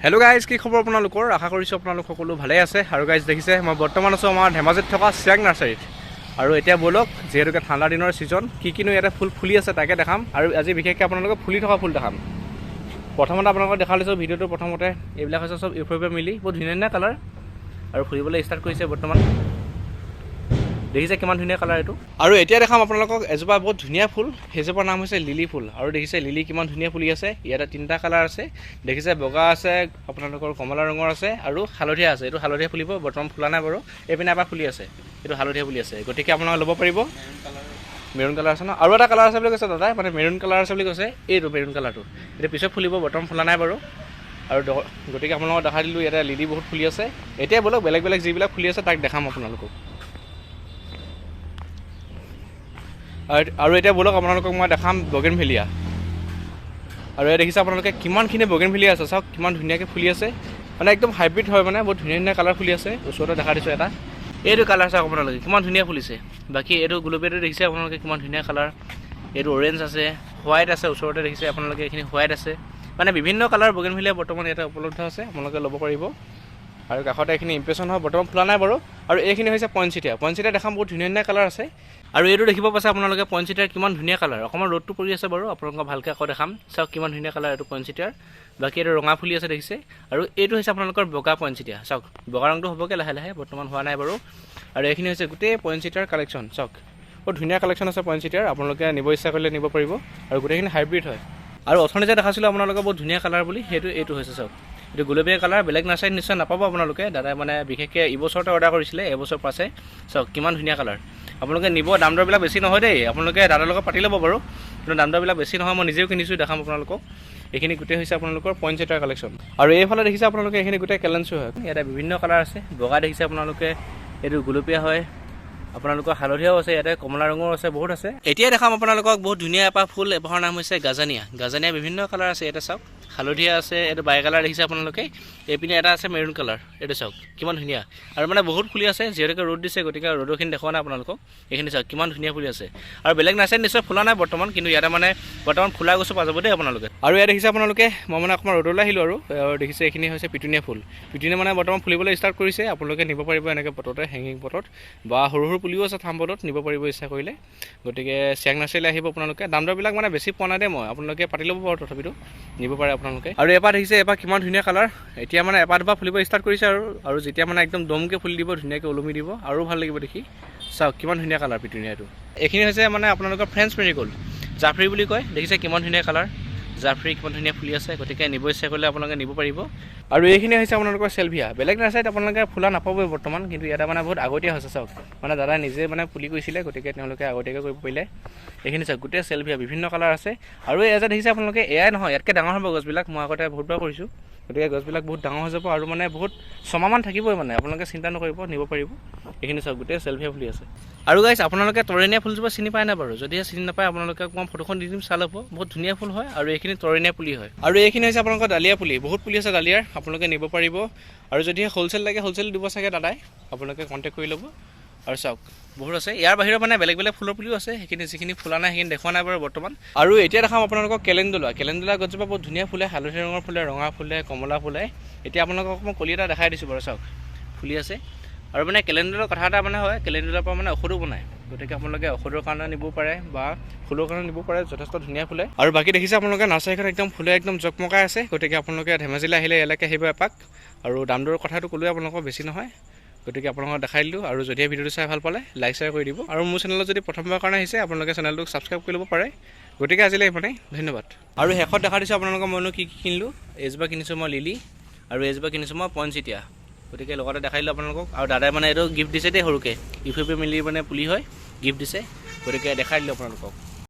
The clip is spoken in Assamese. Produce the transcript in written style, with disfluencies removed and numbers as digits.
हेलो गाइज की खबर আপোনালোকৰ আশা কৰিছো আপোনালোক সকলো ভালে আছে আৰু গাইজ দেখিছে মই বৰ্তমান আছো আমাৰ ধেমাজিত থকা সিয়াং নাৰ্সাৰীত আৰু এতিয়া বলক যেহেতুকে ঠাণ্ডা দিনৰ সিজন কিনো ইয়াতে ফুল ফুলি আছে তাকে দেখাম আৰু আজি বিশেষকৈ আপোনালোকক ফুলি থকা ফুল দেখাম প্ৰথমতে আপোনালোকক দেখাই লৈছো ভিডিওটো প্ৰথমতে এইবিলাক হৈছে সব ইউফোৰবিয়া মিলি বহুত ধুনীয়া কালাৰ আৰু ফুলিবলৈ ষ্টাৰ্ট কৰিছে বৰ্তমান দেখিছে কিমান ধুনীয়া কালাৰ এটো আৰু এতিয়া দেখাম আপোনালোকক এজোপা বহুত ধুনীয়া ফুল হেজোপাৰ নাম হৈছে লিলি ফুল আৰু দেখিছে লিলি কিমান ধুনীয়া ফুলি আছে ইয়াতে তিনটা কালাৰ আছে দেখিছে বগা আছে আপোনালোকৰ কমলা ৰঙৰ আছে আৰু হালধীয়া আছে এটো হালধীয়া ফুলিব বৰ্তমান ফুলা নাই বাৰু এপিনে এবাৰ ফুলি আছে এটো হালধীয়া ফুলি আছে গতিকে আপোনালোকে ল'ব পাৰিব মেৰুন কালাৰ আছে ন আৰু এটা কালাৰ আছে বুলি কৈছে দাদা মানে মেৰুন কালাৰ আছে বুলি কৈছে এইটো মেৰুন কালাৰটো এটা পিছত ফুলিব বৰ্তমান ফুলা নাই বাৰু আৰু গতিকে আপোনালোকক দেখাই দিলোঁ ইয়াতে লিলি বহুত ফুলি আছে এতিয়া বলক বেলেগ বেলেগ যিবিলাক ফুলি আছে তাক দেখাম আপোনালোকক আৰু এতিয়া বলক আপোনালোকক মই দেখাম বগেনভেলিয়া আৰু এই দেখিছে আপোনালোকে কিমানখিনি বগেনভেলিয়া আছে চাওক কিমান ধুনীয়াকৈ ফুলি আছে মানে একদম হাইব্ৰিড হয় মানে বহুত ধুনীয়া কালাৰ ফুলি আছে ওচৰতে দেখা দিছোঁ এটা এইটো কালাৰ চাওক আপোনালোকে কিমান ধুনীয়া ফুলিছে বাকী এইটো গুলপীয়াটো দেখিছে আপোনালোকে কিমান ধুনীয়া কালাৰ এইটো অৰেঞ্জ আছে হোৱাইট আছে ওচৰতে দেখিছে আপোনালোকে এইখিনি হোৱাইট আছে মানে বিভিন্ন কালাৰ বগেনভেলিয়া বৰ্তমান ইয়াতে উপলব্ধ আছে আপোনালোকে ল'ব পাৰিব আৰু কাষতে এইখিনি ইম্প্ৰেশ্যন হয় বৰ্তমান ফুলা নাই বাৰু আৰু এইখিনি হৈছে পইণ্টচিটিয়া দেখাম বহুত ধুনীয়া কালাৰ আছে আৰু এইটো দেখিব পাইছে আপোনালোকে পইণ্টচিটিয়াৰ কিমান ধুনীয়া কালাৰ অকণমান ৰ'দটো পৰি আছে বাৰু আপোনালোকক ভালকৈ আকৌ দেখাম চাওক কিমান ধুনীয়া কালাৰ এইটো পইণ্টচিটিয়াৰ বাকী এইটো ৰঙা ফুলি আছে দেখিছে আৰু এইটো হৈছে আপোনালোকৰ বগা পইণ্টচিটিয়া চাওক বগা ৰংটো হ'বগৈ লাহে লাহে বৰ্তমান হোৱা নাই বাৰু আৰু এইখিনি হৈছে গোটেই পইণ্টচিটিয়াৰ কালেকশ্যন চাওক বহুত ধুনীয়া কালেকশ্যন আছে পইণ্টচিটিয়াৰ আপোনালোকে নিব ইচ্ছা কৰিলে নিব পাৰিব আৰু গোটেইখিনি হাইব্ৰিড হয় আৰু অথনি যে দেখাছিলোঁ আপোনালোকে বহুত ধুনীয়া কালাৰ বুলি এইটো হৈছে চাওক এইটো গুলপীয়া কালাৰ বেলেগ নাৰ্চাৰীত নিশ্চয় নাপাব আপোনালোকে দাদাই মানে বিশেষকৈ এইবছৰতে অৰ্ডাৰ কৰিছিলে এবছৰ পাছে চাওক কিমান ধুনীয়া কালাৰ আপোনালোকে নিব দাম দৰবিলাক বেছি নহয় দেই আপোনালোকে দাদাৰ লগত পাতি ল'ব বাৰু কিন্তু দাম দৰবিলাক বেছি নহয় মই নিজেও কিনিছোঁ দেখাম আপোনালোকক এইখিনি গোটেই হৈছে আপোনালোকৰ পইণ্টচিটিয়াৰ কালেকশ্যন আৰু এইফালে দেখিছে আপোনালোকে এইখিনি গোটেই কেলেঞ্চু হয় ইয়াতে বিভিন্ন কালাৰ আছে বগা দেখিছে আপোনালোকে এইটো গুলপীয়া হয় আপোনালোকৰ হালধীয়াও আছে ইয়াতে কমলা ৰঙৰ আছে বহুত আছে এতিয়া দেখাম আপোনালোকক বহুত ধুনীয়া এটা ফুল এবাৰৰ নাম হৈছে গাজানিয়া বিভিন্ন কালাৰ আছে ইয়াতে চাওক হালধীয়া আছে এইটো বাই কালাৰ দেখিছে আপোনালোকে এইপিনে এটা আছে মেৰুন কালাৰ এইটো চাওক কিমান ধুনীয়া আৰু মানে বহুত ফুলি আছে যিহেতুকে ৰ'দ দিছে গতিকে ৰ'দৰখিনি দেখুওৱা নাই আপোনালোকক এইখিনি চাওক কিমান ধুনীয়া ফুলি আছে আৰু বেলেগ নাৰ্চাৰীত নিশ্চয় ফুলা নাই বৰ্তমান কিন্তু ইয়াতে মানে বৰ্তমান ফুলা গছো পাব দেই আপোনালোকে আৰু ইয়াত দেখিছে আপোনালোকে মই মানে অকণমান ৰ'দলৈ আহিলোঁ আৰু দেখিছে এইখিনি হৈছে পিটুনিয়া ফুল পিটুনিয়া মানে বৰ্তমান ফুলিবলৈ ষ্টাৰ্ট কৰিছে আপোনালোকে নিব পাৰিব এনেকৈ পটতে হেঙিং পটত বা সৰু সৰু পুলিও আছে থামপটত নিব পাৰিব ইচ্ছা কৰিলে গতিকে সিয়াং নাৰ্চাৰীলৈ আহিব আপোনালোকে দাম দৰবিলাক মানে বেছি পোৱা নাই দেই মই আপোনালোকে পাতি ল'ব পাৰোঁ তথাপিতো নিব পাৰে আপোনালোকে আৰু এপাত দেখিছে এপাত কিমান ধুনীয়া কালাৰ এতিয়া মানে এপাত দুপাত ফুলিব ষ্টাৰ্ট কৰিছে আৰু যেতিয়া মানে একদম দমকৈ ফুলি দিব ধুনীয়াকৈ ওলমি দিব আৰু ভাল লাগিব দেখি চাওক কিমান ধুনীয়া কালাৰ পিটুনিয়াটো এইখিনি হৈছে মানে আপোনালোকৰ ফ্ৰেঞ্চ মেৰিগ'ল্ড জাফ্ৰি বুলি কয় দেখিছে কিমান ধুনীয়া কালাৰ জাফ্ৰি কিমান ধুনীয়া ফুলি আছে গতিকে নিব ইচ্ছা কৰিলে আপোনালোকে নিব পাৰিব আৰু এইখিনি হৈছে আপোনালোকৰ চেলভিয়া বেলেগ নাৰ্চাৰীত আপোনালোকে ফুলা নাপাবই বৰ্তমান কিন্তু ইয়াতে মানে বহুত আগতীয়া হৈছে চাওক মানে দাদা নিজে মানে পুলি কৰিছিলে গতিকে তেওঁলোকে আগতীয়াকৈ কৰিব পাৰিলে এইখিনি চাওক গোটেই চেলভিয়া বিভিন্ন কালাৰ আছে আৰু এই যে দেখিছে আপোনালোকে এয়াই নহয় ইয়াতকৈ ডাঙৰ হ'ব গছবিলাক মই আগতে বহুতবাৰ কৰিছোঁ গতিকে গছবিলাক বহুত ডাঙৰ হৈ যাব আৰু মানে বহুত ছমাহমান থাকিবই মানে আপোনালোকে চিন্তা নকৰিব নিব পাৰিব এইখিনি চাওক গোটেই চেলভিয়া ফুলি আছে আৰু গাইছ আপোনালোকে তৰেনীয়া ফুলজোপা চিনি পায় নাই বাৰু যদিহে চিনি নাপায় আপোনালোকে অকণমান ফটোখন দি দিম চাই ল'ব বহুত ধুনীয়া ফুল হয় আৰু এইখিনি তৰেনীয়া পুলি হয় আৰু এইখিনি হৈছে আপোনালোকৰ ডালিয়া পুলি বহুত পুলি আছে ডালিয়াৰ আপোনালোকে নিব পাৰিব আৰু যদিহে হ'লচেল লাগে হ'লচেল দিব চাগে দাদাই আপোনালোকে কণ্টেক্ট কৰি ল'ব আৰু চাওক বহুত আছে ইয়াৰ বাহিৰত মানে বেলেগ বেলেগ ফুলৰ পুলিও আছে সেইখিনি যিখিনি ফুলা নাই সেইখিনি দেখুওৱা নাই বাৰু বৰ্তমান আৰু এতিয়া দেখাম আপোনালোকক কেলেণ্ডুলা গছজোপা বহুত ধুনীয়া ফুলে হালধীয়া ৰঙৰ ফুলে ৰঙা ফুলে কমলা ফুলে এতিয়া আপোনালোকক মই কলি এটা দেখাই দিছোঁ বাৰু চাওক ফুলি আছে আৰু মানে কেলেণ্ডুলাৰ কথা এটা মানে হয় কেলেণ্ডুলাৰ পৰা মানে ঔষধো বনায় গতিকে আপোনালোকে ঔষধৰ কাৰণে নিব পাৰে বা ফুলৰ কাৰণে নিব পাৰে যথেষ্ট ধুনীয়া ফুলে আৰু বাকী দেখিছে আপোনালোকে নাৰ্চাৰীখন একদম ফুলে একদম জকমকাই আছে গতিকে আপোনালোকে ধেমাজিলৈ আহিলে ইয়ালৈকে আহিব এপাক আৰু দাম দৰৰ কথাটো ক'লোৱে আপোনালোকক বেছি নহয় গতিকে আপোনালোকক দেখাই দিলোঁ আৰু যদিহে ভিডিঅ'টো চাই ভাল পালে লাইক শ্বেয়াৰ কৰি দিব আৰু মোৰ চেনেলত যদি প্ৰথমবাৰৰ কাৰণে আহিছে আপোনালোকে চেনেলটোক ছাবস্ক্ৰাইব কৰি ল'ব পাৰে গতিকে আজিলৈ ইমানেই ধন্যবাদ আৰু শেষত দেখা দিছোঁ আপোনালোকক মইনো কি কিনিলোঁ এইজোপা কিনিছোঁ মই লিলি আৰু এইজোপা কিনিছোঁ মই পইণ্টচিটিয়া গতিকে লগতে দেখাই দিলোঁ আপোনালোকক আৰু দাদাই মানে এইটো গিফ্ট দিছে দেই সৰুকৈ ইউফোৰবিয়া মিলি মানে পুলি হয় গিফ্ট দিছে গতিকে দেখাই দিলোঁ আপোনালোকক